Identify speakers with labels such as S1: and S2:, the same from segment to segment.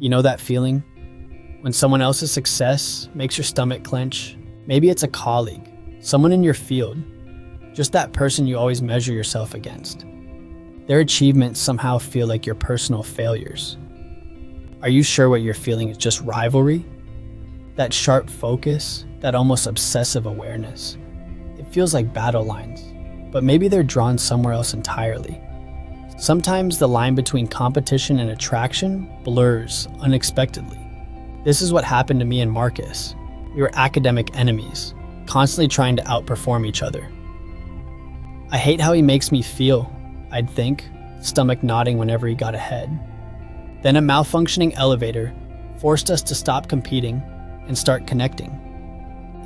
S1: You know that feeling? When someone else's success makes your stomach clench? Maybe it's a colleague, someone in your field, just that person you always measure yourself against. Their achievements somehow feel like your personal failures. Are you sure what you're feeling is just rivalry? That sharp focus, that almost obsessive awareness. It feels like battle lines, but maybe they're drawn somewhere else entirely. Sometimes the line between competition and attraction blurs unexpectedly. This is what happened to me and Marcus. We were academic enemies, constantly trying to outperform each other. I hate how he makes me feel, I'd think, stomach nodding whenever he got ahead. Then a malfunctioning elevator forced us to stop competing and start connecting.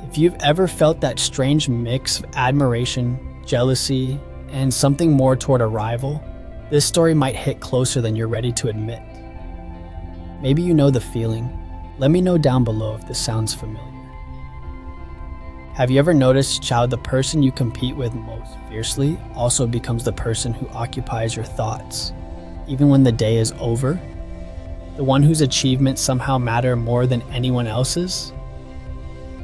S1: If you've ever felt that strange mix of admiration, jealousy, and something more toward a rival, this story might hit closer than you're ready to admit. Maybe you know the feeling. Let me know down below if this sounds familiar. Have you ever noticed how the person you compete with most fiercely also becomes the person who occupies your thoughts, even when the day is over? The one whose achievements somehow matter more than anyone else's?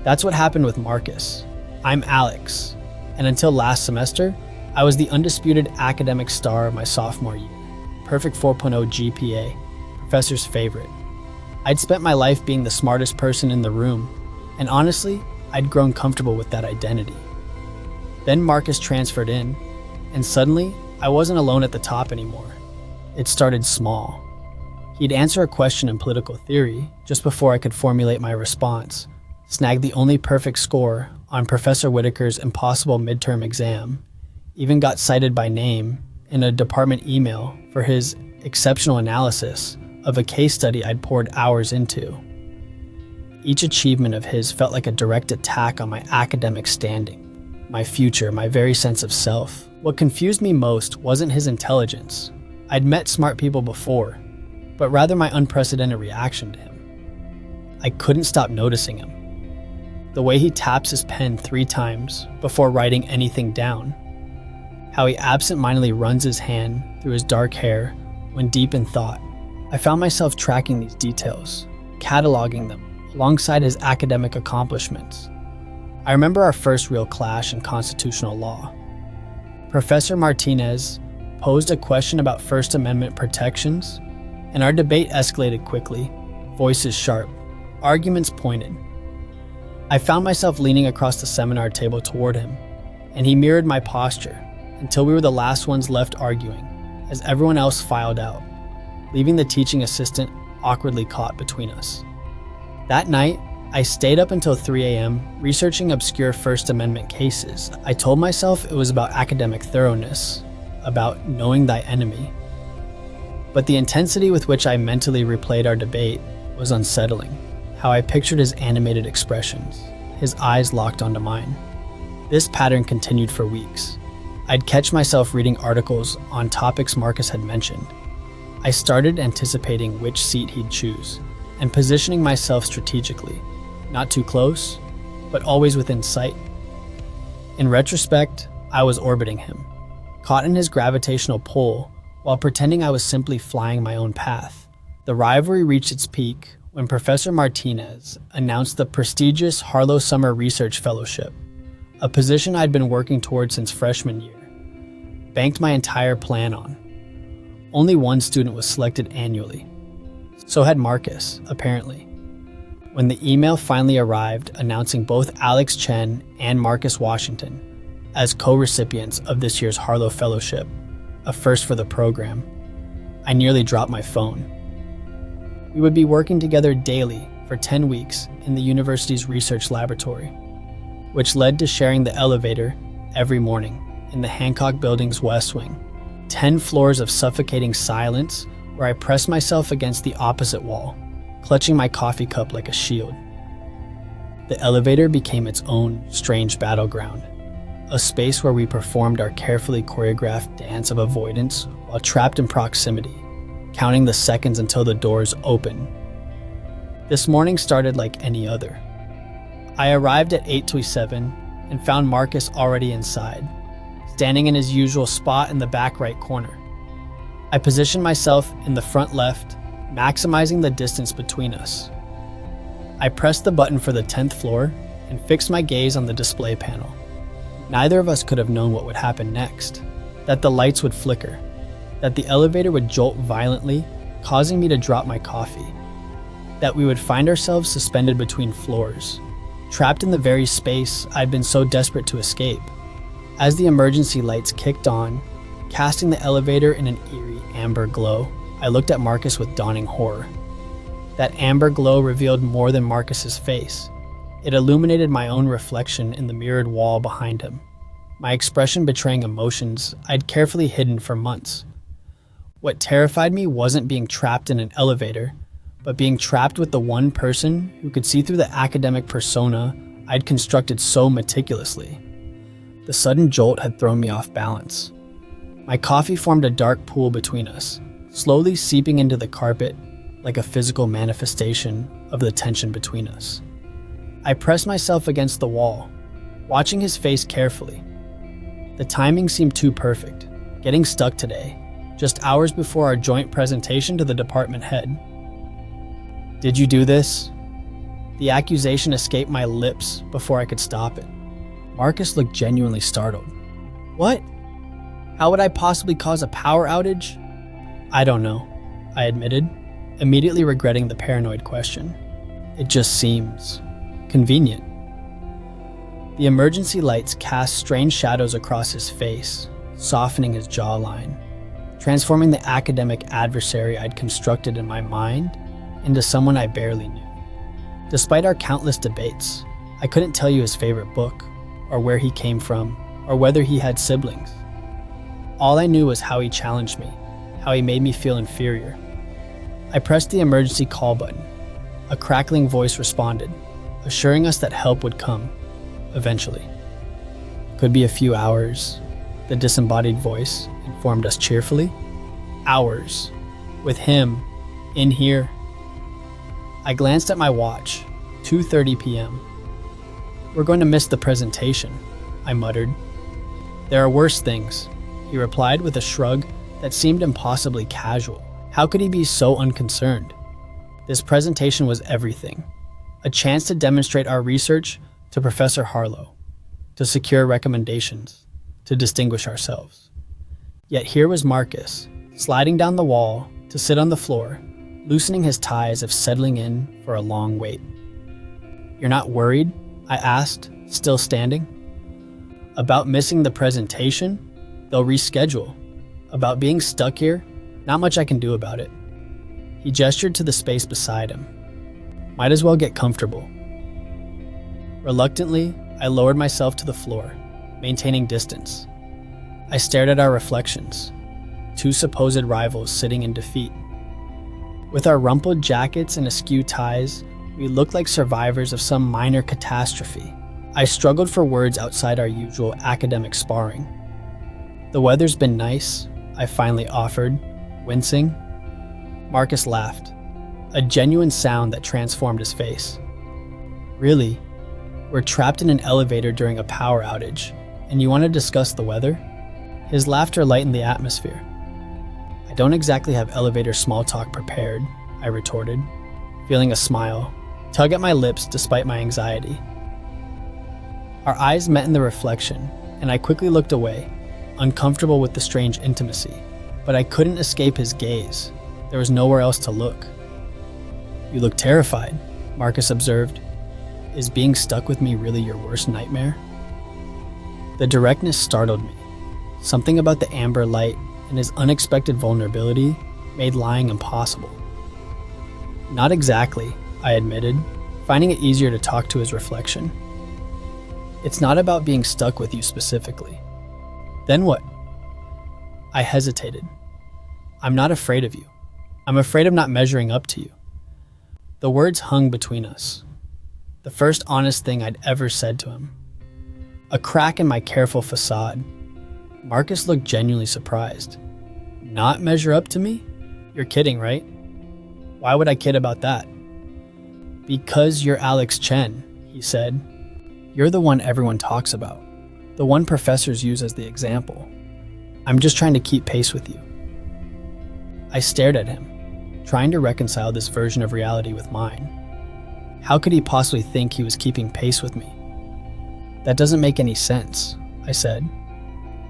S1: That's what happened with Marcus. I'm Alex, and until last semester, I was the undisputed academic star of my sophomore year. Perfect 4.0 GPA, professor's favorite. I'd spent my life being the smartest person in the room, and honestly, I'd grown comfortable with that identity. Then Marcus transferred in, and suddenly, I wasn't alone at the top anymore. It started small. He'd answer a question in political theory just before I could formulate my response, snag the only perfect score on Professor Whitaker's impossible midterm exam, even got cited by name in a department email for his exceptional analysis of a case study I'd poured hours into. Each achievement of his felt like a direct attack on my academic standing, my future, my very sense of self. What confused me most wasn't his intelligence. I'd met smart people before, but rather my unprecedented reaction to him. I couldn't stop noticing him. The way he taps his pen 3 times before writing anything down. How he absent-mindedly runs his hand through his dark hair when deep in thought. I found myself tracking these details, cataloging them alongside his academic accomplishments. I remember our first real clash in constitutional law. Professor Martinez posed a question about First Amendment protections, and our debate escalated quickly, voices sharp, arguments pointed. I found myself leaning across the seminar table toward him, and he mirrored my posture until we were the last ones left arguing, as everyone else filed out, leaving the teaching assistant awkwardly caught between us. That night, I stayed up until 3 a.m. researching obscure First Amendment cases. I told myself it was about academic thoroughness, about knowing thy enemy. But the intensity with which I mentally replayed our debate was unsettling. How I pictured his animated expressions, his eyes locked onto mine. This pattern continued for weeks. I'd catch myself reading articles on topics Marcus had mentioned. I started anticipating which seat he'd choose, and positioning myself strategically, not too close, but always within sight. In retrospect, I was orbiting him, caught in his gravitational pull while pretending I was simply flying my own path. The rivalry reached its peak when Professor Martinez announced the prestigious Harlow Summer Research Fellowship, a position I'd been working toward since freshman year, banked my entire plan on. Only one student was selected annually. So had Marcus, apparently. When the email finally arrived announcing both Alex Chen and Marcus Washington as co-recipients of this year's Harlow Fellowship, a first for the program, I nearly dropped my phone. We would be working together daily for 10 weeks in the university's research laboratory, which led to sharing the elevator every morning in the Hancock Building's West Wing. 10 floors of suffocating silence where I pressed myself against the opposite wall, clutching my coffee cup like a shield. The elevator became its own strange battleground, a space where we performed our carefully choreographed dance of avoidance while trapped in proximity, counting the seconds until the doors open. This morning started like any other. I arrived at 8:07 and found Marcus already inside, standing in his usual spot in the back right corner. I positioned myself in the front left, maximizing the distance between us. I pressed the button for the 10th floor and fixed my gaze on the display panel. Neither of us could have known what would happen next. That the lights would flicker. That the elevator would jolt violently, causing me to drop my coffee. That we would find ourselves suspended between floors, trapped in the very space I'd been so desperate to escape. As the emergency lights kicked on, casting the elevator in an eerie amber glow, I looked at Marcus with dawning horror. That amber glow revealed more than Marcus's face. It illuminated my own reflection in the mirrored wall behind him, my expression betraying emotions I'd carefully hidden for months. What terrified me wasn't being trapped in an elevator, but being trapped with the one person who could see through the academic persona I'd constructed so meticulously. The sudden jolt had thrown me off balance. My coffee formed a dark pool between us, slowly seeping into the carpet like a physical manifestation of the tension between us. I pressed myself against the wall, watching his face carefully. The timing seemed too perfect, getting stuck today, just hours before our joint presentation to the department head. "Did you do this?" The accusation escaped my lips before I could stop it. Marcus looked genuinely startled. "What? How would I possibly cause a power outage?" "I don't know," I admitted, immediately regretting the paranoid question. "It just seems convenient." The emergency lights cast strange shadows across his face, softening his jawline, transforming the academic adversary I'd constructed in my mind into someone I barely knew. Despite our countless debates, I couldn't tell you his favorite book, or where he came from, or whether he had siblings. All I knew was how he challenged me, how he made me feel inferior. I pressed the emergency call button. A crackling voice responded, assuring us that help would come, eventually. "Could be a few hours," the disembodied voice informed us cheerfully. "Hours. With him. In here." I glanced at my watch. 2:30 p.m. "We're going to miss the presentation," I muttered. "There are worse things," he replied with a shrug that seemed impossibly casual. How could he be so unconcerned? This presentation was everything. A chance to demonstrate our research to Professor Harlow, to secure recommendations, to distinguish ourselves. Yet here was Marcus, sliding down the wall to sit on the floor, loosening his tie as if settling in for a long wait. "You're not worried?" I asked, still standing. "About missing the presentation? They'll reschedule. About being stuck here? Not much I can do about it." He gestured to the space beside him. "Might as well get comfortable." Reluctantly, I lowered myself to the floor, maintaining distance. I stared at our reflections, two supposed rivals sitting in defeat. With our rumpled jackets and askew ties, we looked like survivors of some minor catastrophe. I struggled for words outside our usual academic sparring. "The weather's been nice," I finally offered, wincing. Marcus laughed, a genuine sound that transformed his face. "Really? We're trapped in an elevator during a power outage, and you want to discuss the weather?" His laughter lightened the atmosphere. "I don't exactly have elevator small talk prepared," I retorted, feeling a smile tug at my lips despite my anxiety. Our eyes met in the reflection, and I quickly looked away, uncomfortable with the strange intimacy. But I couldn't escape his gaze. There was nowhere else to look. "You look terrified," Marcus observed. "Is being stuck with me really your worst nightmare?" The directness startled me. Something about the amber light and his unexpected vulnerability made lying impossible. "Not exactly," I admitted, finding it easier to talk to his reflection. "It's not about being stuck with you specifically." "Then what?" I hesitated. "I'm not afraid of you. I'm afraid of not measuring up to you." The words hung between us. The first honest thing I'd ever said to him. A crack in my careful facade. Marcus looked genuinely surprised. "Not measure up to me? You're kidding, right?" "Why would I kid about that?" "Because you're Alex Chen," he said. "You're the one everyone talks about. The one professors use as the example. I'm just trying to keep pace with you." I stared at him. trying to reconcile this version of reality with mine. How could he possibly think he was keeping pace with me? That doesn't make any sense, I said.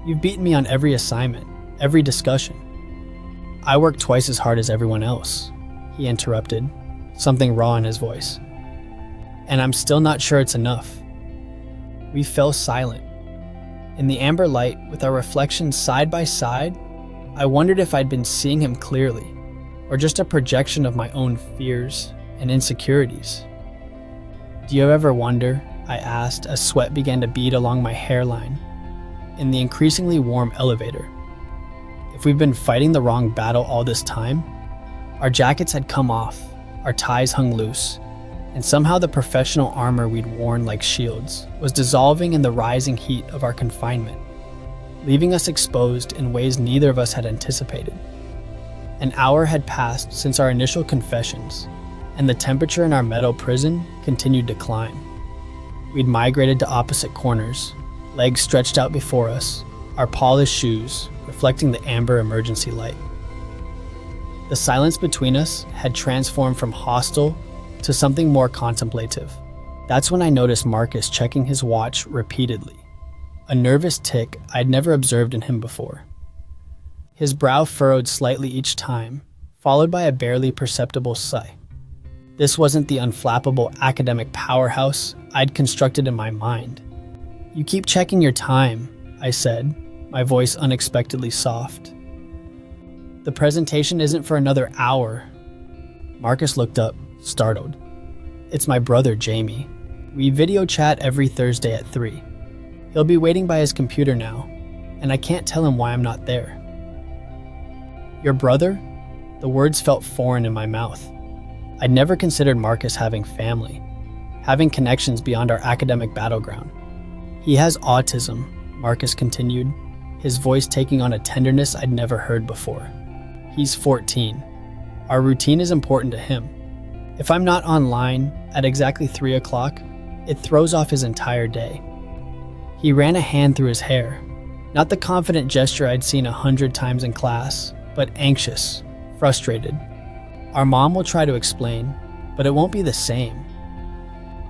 S1: You've beaten me on every assignment, every discussion. I work twice as hard as everyone else, he interrupted, something raw in his voice. And I'm still not sure it's enough. We fell silent. In the amber light, with our reflections side by side, I wondered if I'd been seeing him clearly, or just a projection of my own fears and insecurities. Do you ever wonder, I asked as sweat began to bead along my hairline, in the increasingly warm elevator, if we've been fighting the wrong battle all this time? Our jackets had come off, our ties hung loose, and somehow the professional armor we'd worn like shields was dissolving in the rising heat of our confinement, leaving us exposed in ways neither of us had anticipated. An hour had passed since our initial confessions, and the temperature in our metal prison continued to climb. We'd migrated to opposite corners, legs stretched out before us, our polished shoes reflecting the amber emergency light. The silence between us had transformed from hostile to something more contemplative. That's when I noticed Marcus checking his watch repeatedly, a nervous tick I'd never observed in him before. His brow furrowed slightly each time, followed by a barely perceptible sigh. This wasn't the unflappable academic powerhouse I'd constructed in my mind. You keep checking your time, I said, my voice unexpectedly soft. The presentation isn't for another hour. Marcus looked up, startled. It's my brother, Jamie. We video chat every Thursday at 3. He'll be waiting by his computer now, and I can't tell him why I'm not there. Your brother? The words felt foreign in my mouth. I'd never considered Marcus having family, having connections beyond our academic battleground. He has autism, Marcus continued, his voice taking on a tenderness I'd never heard before. He's 14. Our routine is important to him. If I'm not online at exactly 3 o'clock, it throws off his entire day. He ran a hand through his hair, not the confident gesture I'd seen 100 times in class, but anxious, frustrated. Our mom will try to explain, but it won't be the same.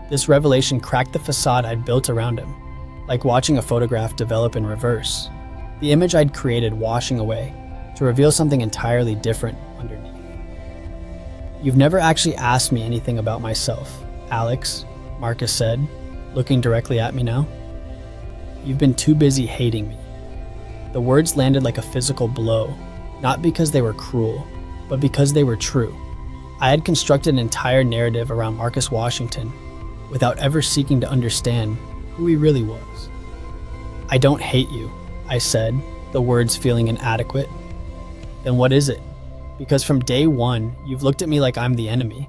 S1: This revelation cracked the facade I'd built around him, like watching a photograph develop in reverse, the image I'd created washing away to reveal something entirely different underneath. You've never actually asked me anything about myself, Alex, Marcus said, looking directly at me now. You've been too busy hating me. The words landed like a physical blow, not because they were cruel, but because they were true. I had constructed an entire narrative around Marcus Washington without ever seeking to understand who he really was. I don't hate you, I said, the words feeling inadequate. Then what is it? Because from day one, you've looked at me like I'm the enemy.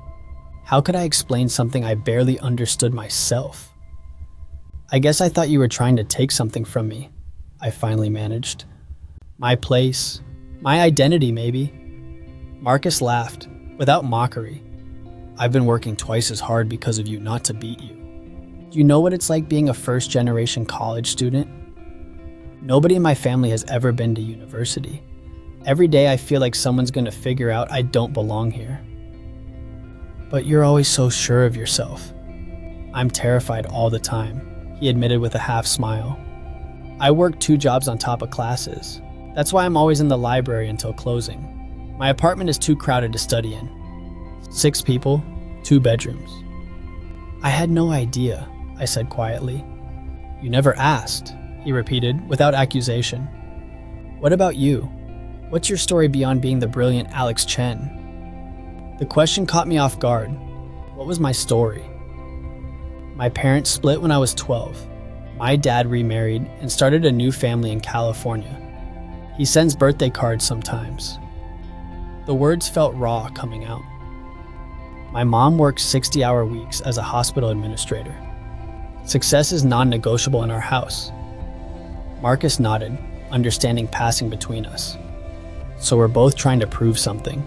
S1: How could I explain something I barely understood myself? I guess I thought you were trying to take something from me, I finally managed. My place, my identity maybe. Marcus laughed, without mockery. I've been working twice as hard because of you not to beat you. Do you know what it's like being a first-generation college student? Nobody in my family has ever been to university. Every day I feel like someone's going to figure out I don't belong here. But you're always so sure of yourself. I'm terrified all the time, he admitted with a half smile. I work 2 jobs on top of classes. That's why I'm always in the library until closing. My apartment is too crowded to study in. 6 people, 2 bedrooms. I had no idea, I said quietly. You never asked, he repeated without accusation. What about you? What's your story beyond being the brilliant Alex Chen? The question caught me off guard. What was my story? My parents split when I was 12. My dad remarried and started a new family in California. He sends birthday cards sometimes. The words felt raw coming out. My mom works 60-hour weeks as a hospital administrator. Success is non-negotiable in our house. Marcus nodded, understanding passing between us. So we're both trying to prove something.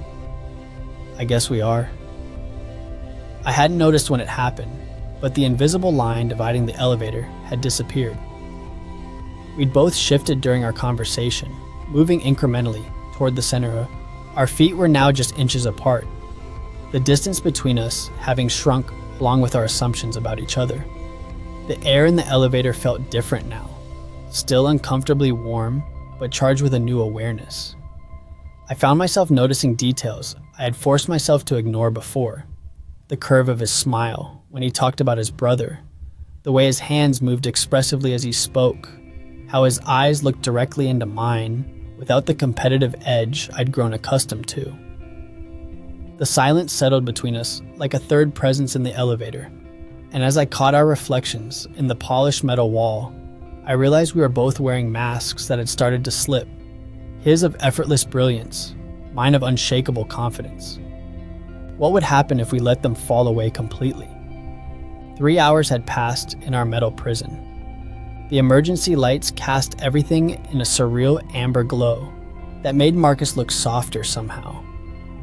S1: I guess we are. I hadn't noticed when it happened, but the invisible line dividing the elevator had disappeared. We'd both shifted during our conversation, moving incrementally toward the center, Our feet were now just inches apart, the distance between us having shrunk along with our assumptions about each other. The air in the elevator felt different now, still uncomfortably warm, but charged with a new awareness. I found myself noticing details I had forced myself to ignore before. The curve of his smile when he talked about his brother, the way his hands moved expressively as he spoke, how his eyes looked directly into mine without the competitive edge I'd grown accustomed to. The silence settled between us like a third presence in the elevator, and as I caught our reflections in the polished metal wall, I realized we were both wearing masks that had started to slip, his of effortless brilliance, mine of unshakable confidence. What would happen if we let them fall away completely? 3 hours had passed in our metal prison. The emergency lights cast everything in a surreal amber glow that made Marcus look softer somehow,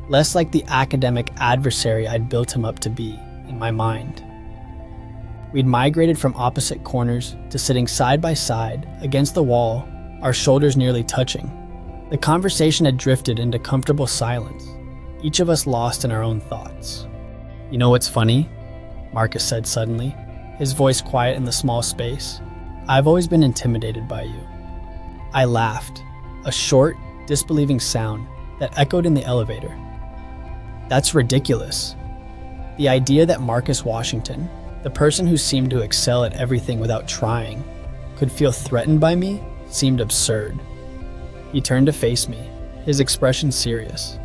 S1: less like the academic adversary I'd built him up to be in my mind. We'd migrated from opposite corners to sitting side by side against the wall, our shoulders nearly touching. The conversation had drifted into comfortable silence, each of us lost in our own thoughts. "You know what's funny?" Marcus said suddenly, his voice quiet in the small space. "I've always been intimidated by you." I laughed, a short, disbelieving sound that echoed in the elevator. That's ridiculous. The idea that Marcus Washington, the person who seemed to excel at everything without trying, could feel threatened by me seemed absurd. He turned to face me, his expression serious.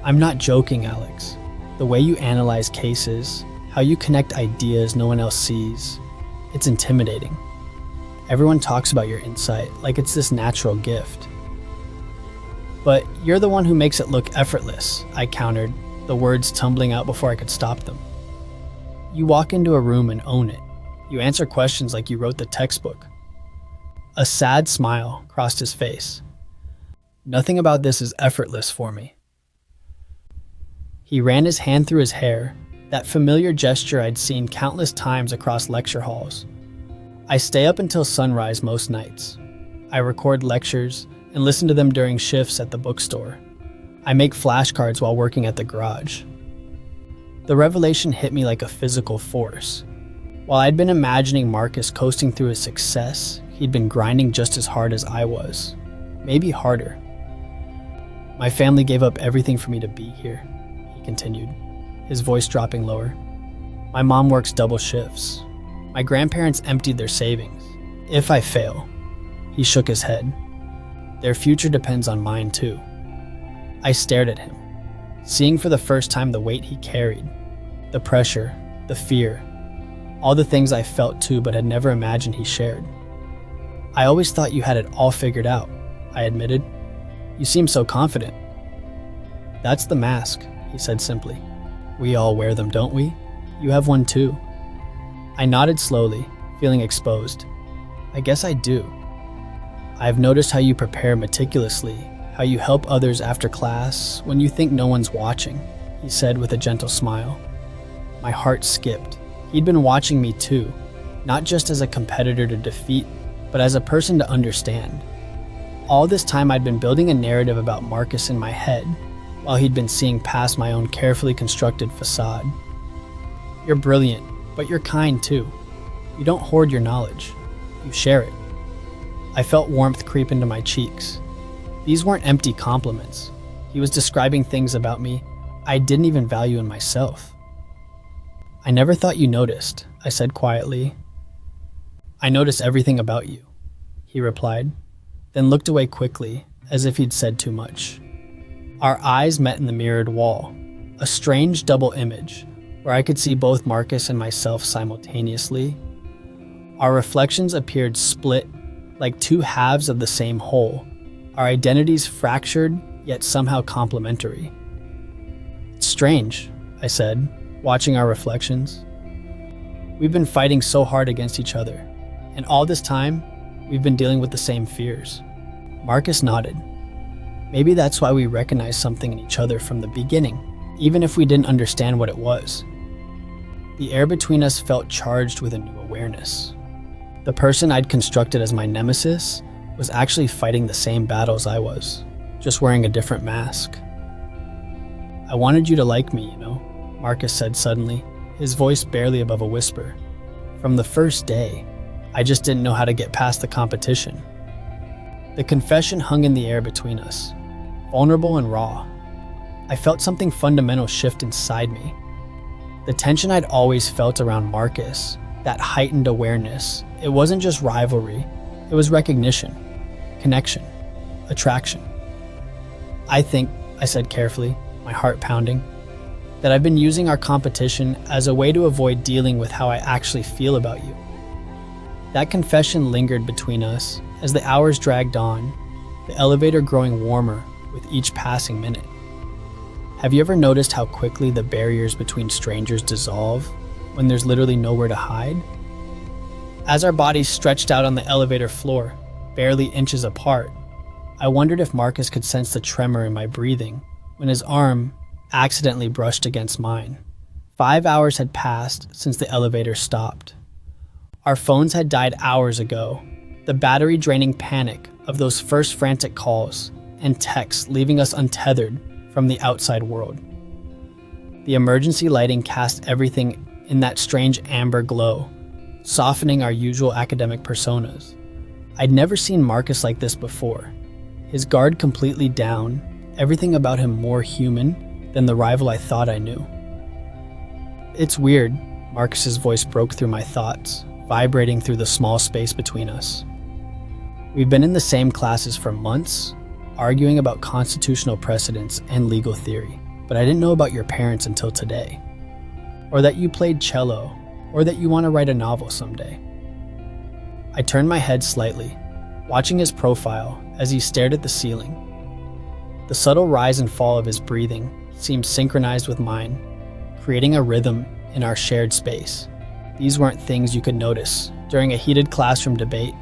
S1: "I'm not joking, Alex. The way you analyze cases, how you connect ideas no one else sees, it's intimidating. Everyone talks about your insight like it's this natural gift. But you're the one who makes it look effortless," I countered, the words tumbling out before I could stop them. "You walk into a room and own it. You answer questions like you wrote the textbook." A sad smile crossed his face. "Nothing about this is effortless for me." He ran his hand through his hair, that familiar gesture I'd seen countless times across lecture halls. I stay up until sunrise most nights. I record lectures and listen to them during shifts at the bookstore. I make flashcards while working at the garage. The revelation hit me like a physical force. While I'd been imagining Marcus coasting through his success, he'd been grinding just as hard as I was, maybe harder. "My family gave up everything for me to be here," he continued, his voice dropping lower. "My mom works double shifts. My grandparents emptied their savings. If I fail," he shook his head, "their future depends on mine too." I stared at him, seeing for the first time the weight he carried, the pressure, the fear, all the things I felt too but had never imagined he shared. "I always thought you had it all figured out," I admitted. "You seem so confident." "That's the mask," he said simply. "We all wear them, don't we? You have one too." I nodded slowly, feeling exposed. "I guess I do. I've noticed how you prepare meticulously, how you help others after class when you think no one's watching," he said with a gentle smile. My heart skipped. He'd been watching me too, not just as a competitor to defeat, but as a person to understand. All this time I'd been building a narrative about Marcus in my head, while he'd been seeing past my own carefully constructed facade. "You're brilliant, but you're kind too. You don't hoard your knowledge. You share it." I felt warmth creep into my cheeks. These weren't empty compliments. He was describing things about me I didn't even value in myself. "I never thought you noticed," I said quietly. "I notice everything about you," he replied, then looked away quickly, as if he'd said too much. Our eyes met in the mirrored wall, a strange double image, where I could see both Marcus and myself simultaneously. Our reflections appeared split, like two halves of the same whole, our identities fractured, yet somehow complementary. "It's strange," I said, watching our reflections. "We've been fighting so hard against each other, and all this time, we've been dealing with the same fears." Marcus nodded. "Maybe that's why we recognized something in each other from the beginning, even if we didn't understand what it was." The air between us felt charged with a new awareness. The person I'd constructed as my nemesis was actually fighting the same battles I was, just wearing a different mask. I wanted you to like me, Marcus said suddenly, his voice barely above a whisper. From the first day, I just didn't know how to get past the competition. The confession hung in the air between us, vulnerable and raw. I felt something fundamental shift inside me. The tension I'd always felt around Marcus, that heightened awareness, it wasn't just rivalry, it was recognition, connection, attraction. I think, I said carefully, my heart pounding, that I've been using our competition as a way to avoid dealing with how I actually feel about you. That confession lingered between us as the hours dragged on, the elevator growing warmer with each passing minute. Have you ever noticed how quickly the barriers between strangers dissolve when there's literally nowhere to hide? As our bodies stretched out on the elevator floor, barely inches apart, I wondered if Marcus could sense the tremor in my breathing when his arm accidentally brushed against mine. 5 hours had passed since the elevator stopped. Our phones had died hours ago, the battery-draining panic of those first frantic calls and texts leaving us untethered from the outside world. The emergency lighting cast everything in that strange amber glow, softening our usual academic personas. I'd never seen Marcus like this before. His guard completely down, everything about him more human than the rival I thought I knew. It's weird, Marcus's voice broke through my thoughts, vibrating through the small space between us. We've been in the same classes for months, arguing about constitutional precedents and legal theory, but I didn't know about your parents until today. Or that you played cello, or that you want to write a novel someday. I turned my head slightly, watching his profile as he stared at the ceiling. The subtle rise and fall of his breathing seemed synchronized with mine, creating a rhythm in our shared space. These weren't things you could notice during a heated classroom debate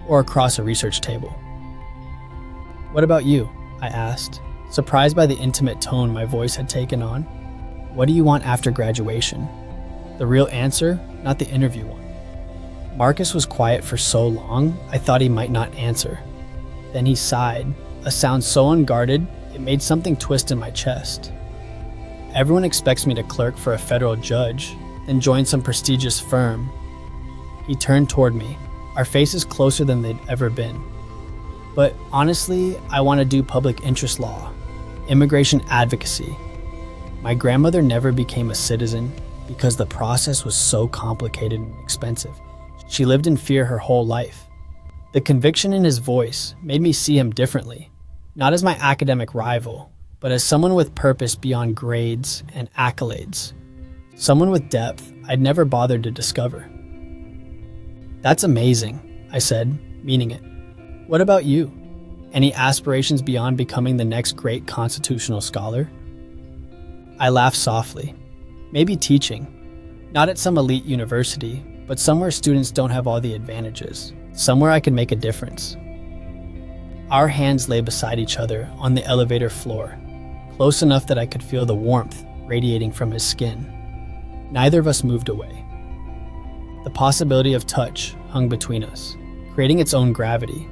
S1: or across a research table. What about you? I asked, surprised by the intimate tone my voice had taken on. What do you want after graduation? The real answer, not the interview one. Marcus was quiet for so long, I thought he might not answer. Then he sighed, a sound so unguarded, it made something twist in my chest. Everyone expects me to clerk for a federal judge, then join some prestigious firm. He turned toward me, our faces closer than they'd ever been. But honestly, I want to do public interest law, immigration advocacy. My grandmother never became a citizen because the process was so complicated and expensive. She lived in fear her whole life. The conviction in his voice made me see him differently, not as my academic rival, but as someone with purpose beyond grades and accolades. Someone with depth I'd never bothered to discover. That's amazing, I said, meaning it. What about you? Any aspirations beyond becoming the next great constitutional scholar? I laughed softly. Maybe teaching. Not at some elite university, but somewhere students don't have all the advantages. Somewhere I could make a difference. Our hands lay beside each other on the elevator floor, close enough that I could feel the warmth radiating from his skin. Neither of us moved away. The possibility of touch hung between us, creating its own gravity.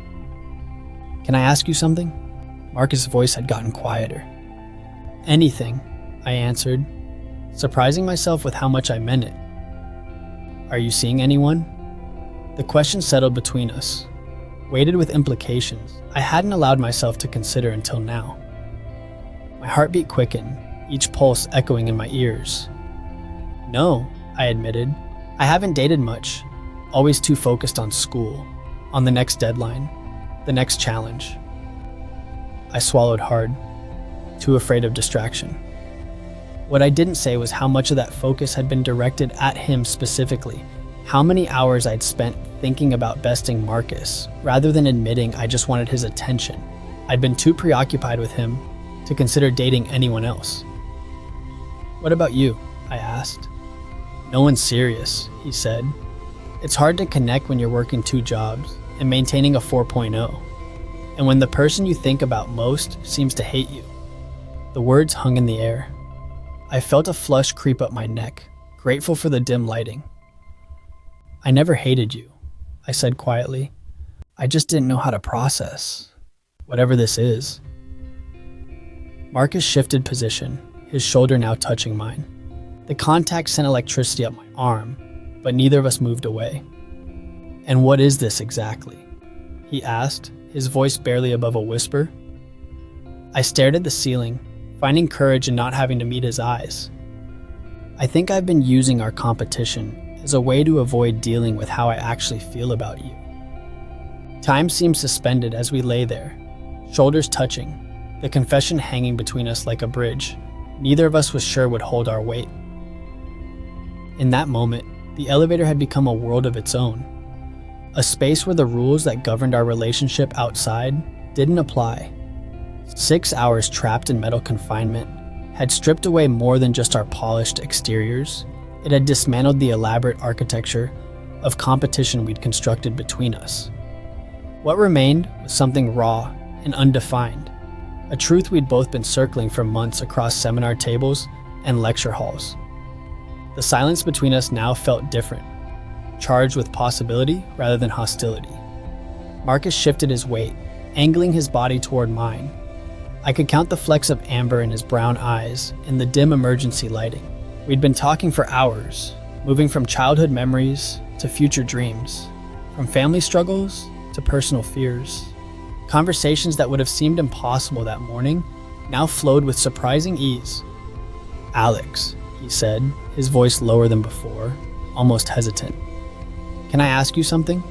S1: Can I ask you something? Marcus' voice had gotten quieter. Anything, I answered, surprising myself with how much I meant it. Are you seeing anyone? The question settled between us, weighted with implications I hadn't allowed myself to consider until now. My heartbeat quickened, each pulse echoing in my ears. No, I admitted. I haven't dated much, always too focused on school, on the next deadline, the next challenge. I swallowed hard, too afraid of distraction. What I didn't say was how much of that focus had been directed at him specifically, how many hours I'd spent thinking about besting Marcus, rather than admitting I just wanted his attention. I'd been too preoccupied with him to consider dating anyone else. What about you? I asked. No one's serious, he said. It's hard to connect when you're working 2 jobs and maintaining a 4.0, and when the person you think about most seems to hate you. The words hung in the air. I felt a flush creep up my neck, grateful for the dim lighting. I never hated you, I said quietly. I just didn't know how to process whatever this is. Marcus shifted position, his shoulder now touching mine. The contact sent electricity up my arm, but neither of us moved away. "And what is this exactly?" he asked, his voice barely above a whisper. I stared at the ceiling, finding courage in not having to meet his eyes. "I think I've been using our competition as a way to avoid dealing with how I actually feel about you." Time seemed suspended as we lay there, shoulders touching, the confession hanging between us like a bridge neither of us was sure would hold our weight. In that moment, the elevator had become a world of its own, a space where the rules that governed our relationship outside didn't apply. 6 hours trapped in metal confinement had stripped away more than just our polished exteriors. It had dismantled the elaborate architecture of competition we'd constructed between us. What remained was something raw and undefined, a truth we'd both been circling for months across seminar tables and lecture halls. The silence between us now felt different, charged with possibility rather than hostility. Marcus shifted his weight, angling his body toward mine. I could count the flecks of amber in his brown eyes in the dim emergency lighting. We'd been talking for hours, moving from childhood memories to future dreams, from family struggles to personal fears. Conversations that would have seemed impossible that morning now flowed with surprising ease. "Alex," he said, his voice lower than before, almost hesitant. "Can I ask you something?"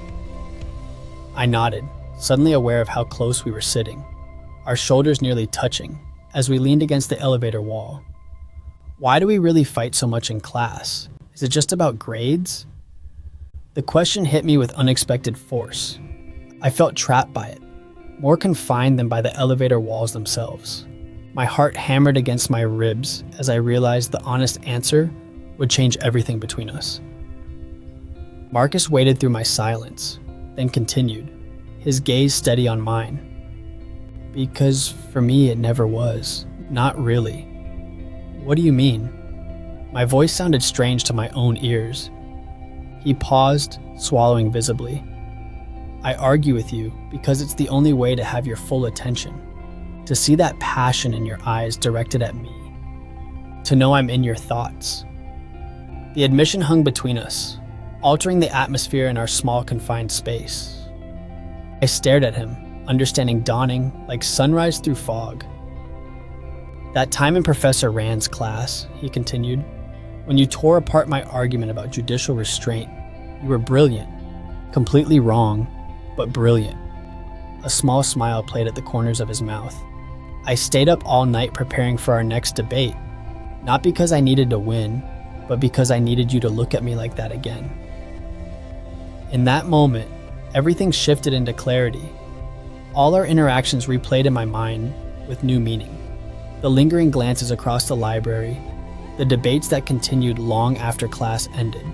S1: I nodded, suddenly aware of how close we were sitting, our shoulders nearly touching as we leaned against the elevator wall. "Why do we really fight so much in class? Is it just about grades?" The question hit me with unexpected force. I felt trapped by it, more confined than by the elevator walls themselves. My heart hammered against my ribs as I realized the honest answer would change everything between us. Marcus waded through my silence, then continued, his gaze steady on mine. "Because for me it never was. Not really." "What do you mean?" My voice sounded strange to my own ears. He paused, swallowing visibly. "I argue with you because it's the only way to have your full attention, to see that passion in your eyes directed at me, to know I'm in your thoughts." The admission hung between us, altering the atmosphere in our small confined space. I stared at him, understanding dawning like sunrise through fog. "That time in Professor Rand's class," he continued, "when you tore apart my argument about judicial restraint, you were brilliant, completely wrong, but brilliant." A small smile played at the corners of his mouth. "I stayed up all night preparing for our next debate, not because I needed to win, but because I needed you to look at me like that again." In that moment, everything shifted into clarity. All our interactions replayed in my mind with new meaning. The lingering glances across the library, the debates that continued long after class ended.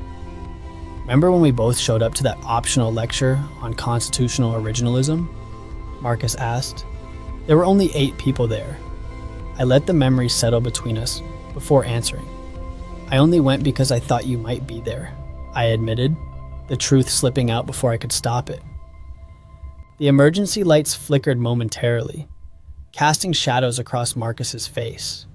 S1: "Remember when we both showed up to that optional lecture on constitutional originalism?" Marcus asked. There were only 8 people there. I let the memory settle between us before answering. "I only went because I thought you might be there," I admitted, the truth slipping out before I could stop it. The emergency lights flickered momentarily, casting shadows across Marcus's face.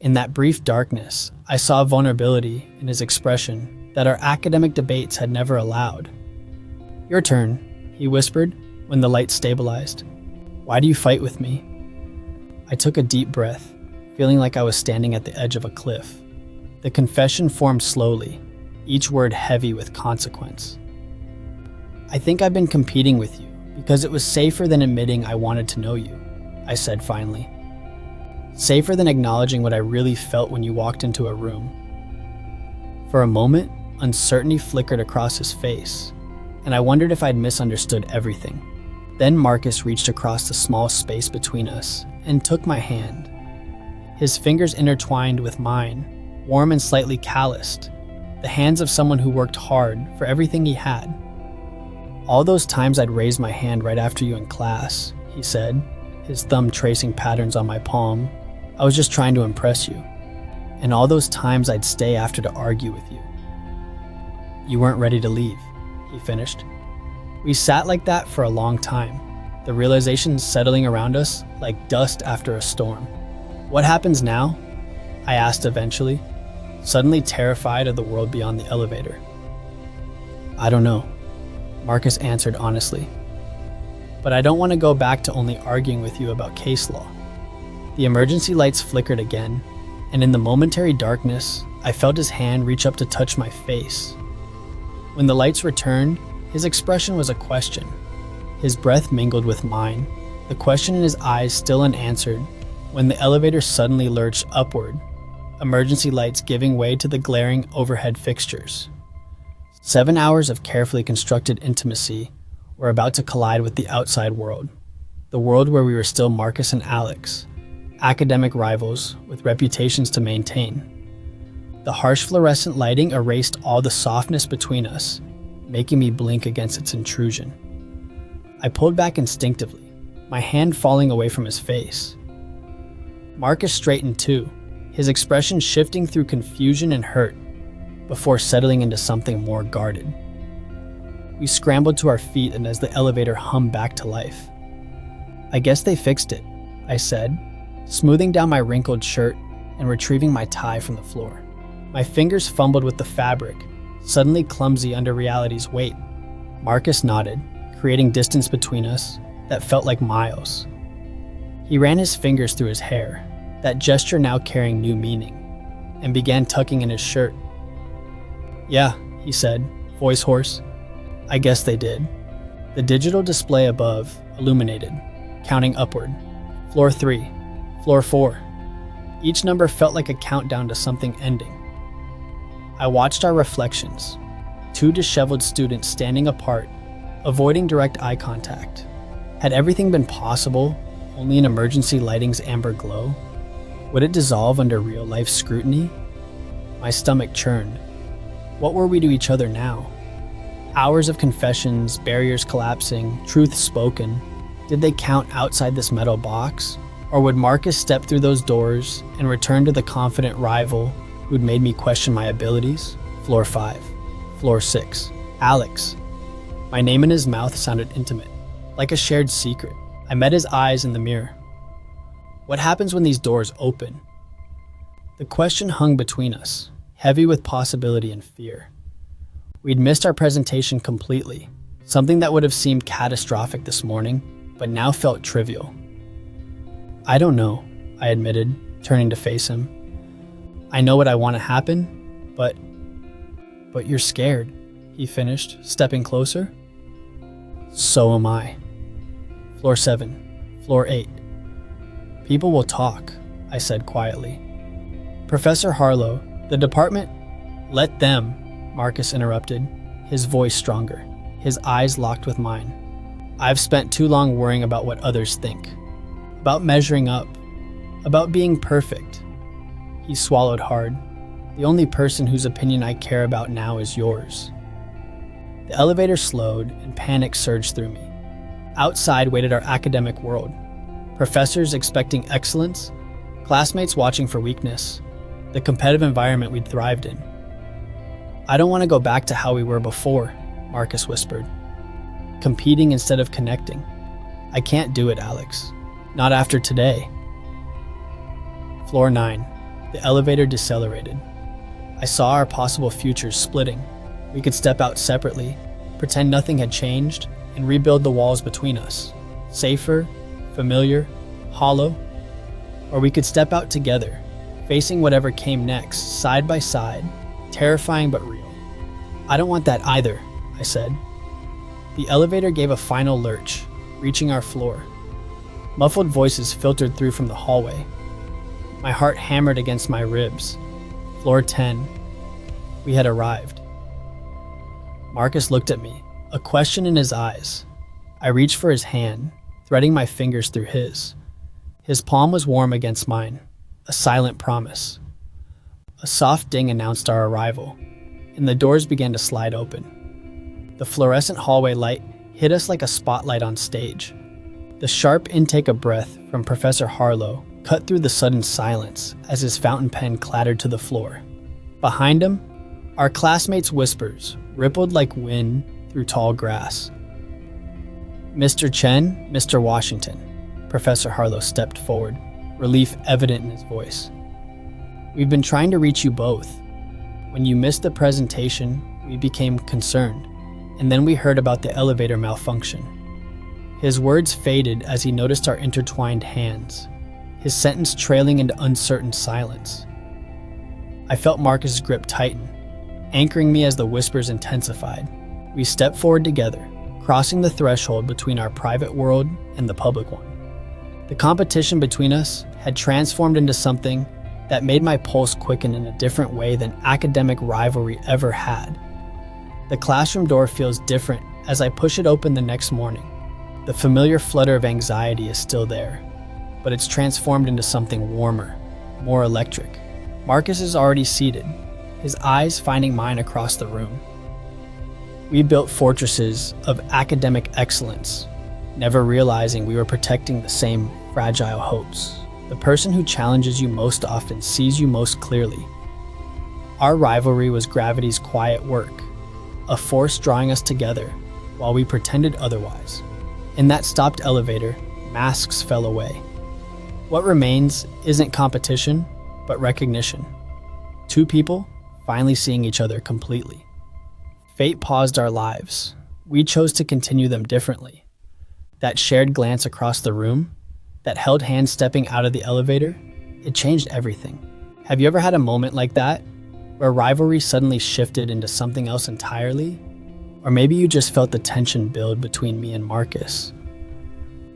S1: In that brief darkness, I saw vulnerability in his expression that our academic debates had never allowed. "Your turn," he whispered when the light stabilized. "Why do you fight with me?" I took a deep breath, feeling like I was standing at the edge of a cliff. The confession formed slowly, each word heavy with consequence. "I think I've been competing with you because it was safer than admitting I wanted to know you," I said finally. "Safer than acknowledging what I really felt when you walked into a room." For a moment, uncertainty flickered across his face, and I wondered if I'd misunderstood everything. Then Marcus reached across the small space between us and took my hand. His fingers intertwined with mine, warm and slightly calloused, the hands of someone who worked hard for everything he had. "All those times I'd raise my hand right after you in class," he said, his thumb tracing patterns on my palm. "I was just trying to impress you. And all those times I'd stay after to argue with you. You weren't ready to leave," he finished. We sat like that for a long time, the realization settling around us like dust after a storm. What happens now? I asked eventually, suddenly terrified of the world beyond the elevator. I don't know, Marcus answered honestly. But I don't want to go back to only arguing with you about case law. The emergency lights flickered again, and in the momentary darkness, I felt his hand reach up to touch my face. When the lights returned, his expression was a question. His breath mingled with mine, the question in his eyes still unanswered, when the elevator suddenly lurched upward, emergency lights giving way to the glaring overhead fixtures. 7 hours of carefully constructed intimacy were about to collide with the outside world, the world where we were still Marcus and Alex, academic rivals with reputations to maintain. The harsh fluorescent lighting erased all the softness between us, making me blink against its intrusion. I pulled back instinctively, my hand falling away from his face. Marcus straightened too, his expression shifting through confusion and hurt, before settling into something more guarded. We scrambled to our feet, and as the elevator hummed back to life. I guess they fixed it, I said, smoothing down my wrinkled shirt and retrieving my tie from the floor. My fingers fumbled with the fabric, suddenly clumsy under reality's weight. Marcus nodded, creating distance between us that felt like miles. He ran his fingers through his hair, that gesture now carrying new meaning, and began tucking in his shirt. Yeah, he said, voice hoarse. I guess they did. The digital display above illuminated, counting upward. Floor 3, floor 4. Each number felt like a countdown to something ending. I watched our reflections, 2 disheveled students standing apart, avoiding direct eye contact. Had everything been possible, only in emergency lighting's amber glow? Would it dissolve under real-life scrutiny? My stomach churned. What were we to each other now? Hours of confessions, barriers collapsing, truth spoken. Did they count outside this metal box? Or would Marcus step through those doors and return to the confident rival who'd made me question my abilities? Floor 5. Floor 6. Alex. My name in his mouth sounded intimate, like a shared secret. I met his eyes in the mirror. What happens when these doors open? The question hung between us, heavy with possibility and fear. We'd missed our presentation completely, something that would have seemed catastrophic this morning, but now felt trivial. I don't know, I admitted, turning to face him. I know what I want to happen, but you're scared, he finished, stepping closer. So am I. Floor 7, floor 8. People will talk, I said quietly. Professor Harlow, the department, let them, Marcus interrupted, his voice stronger, his eyes locked with mine. I've spent too long worrying about what others think, about measuring up, about being perfect. He swallowed hard. The only person whose opinion I care about now is yours. The elevator slowed and panic surged through me. Outside waited our academic world. Professors expecting excellence, classmates watching for weakness, the competitive environment we'd thrived in. I don't want to go back to how we were before, Marcus whispered. Competing instead of connecting. I can't do it, Alex. Not after today. Floor 9. The elevator decelerated. I saw our possible futures splitting. We could step out separately, pretend nothing had changed, and rebuild the walls between us. Safer, familiar, hollow. Or we could step out together, facing whatever came next, side by side, terrifying but real. I don't want that either, I said. The elevator gave a final lurch, reaching our floor. Muffled voices filtered through from the hallway. My heart hammered against my ribs. Floor 10. We had arrived. Marcus looked at me, a question in his eyes. I reached for his hand, threading my fingers through his. His palm was warm against mine, a silent promise. A soft ding announced our arrival, and the doors began to slide open. The fluorescent hallway light hit us like a spotlight on stage. The sharp intake of breath from Professor Harlow cut through the sudden silence as his fountain pen clattered to the floor. Behind him, our classmates' whispers rippled like wind through tall grass. Mr. Chen, Mr. Washington. Professor Harlow stepped forward. relief evident in his voice. "We've been trying to reach you both. When you missed the presentation, we became concerned, and then we heard about the elevator malfunction." His words faded as he noticed our intertwined hands, his sentence trailing into uncertain silence. I felt Marcus's grip tighten, anchoring me as the whispers intensified. We stepped forward together, crossing the threshold between our private world and the public one. The competition between us had transformed into something that made my pulse quicken in a different way than academic rivalry ever had. The classroom door feels different as I push it open the next morning. The familiar flutter of anxiety is still there, but it's transformed into something warmer, more electric. Marcus is already seated, his eyes finding mine across the room. We built fortresses of academic excellence, never realizing we were protecting the same fragile hopes. The person who challenges you most often sees you most clearly. Our rivalry was gravity's quiet work, a force drawing us together while we pretended otherwise. In that stopped elevator, masks fell away. What remains isn't competition, but recognition. Two people finally seeing each other completely. Fate paused our lives. We chose to continue them differently. That shared glance across the room, that held hand stepping out of the elevator, it changed everything. Have you ever had a moment like that, where rivalry suddenly shifted into something else entirely? Or maybe you just felt the tension build between me and Marcus.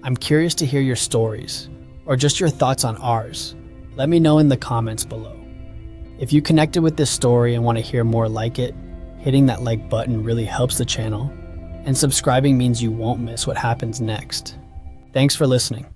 S1: I'm curious to hear your stories, or just your thoughts on ours. Let me know in the comments below. If you connected with this story and want to hear more like it, hitting that like button really helps the channel, and subscribing means you won't miss what happens next. Thanks for listening.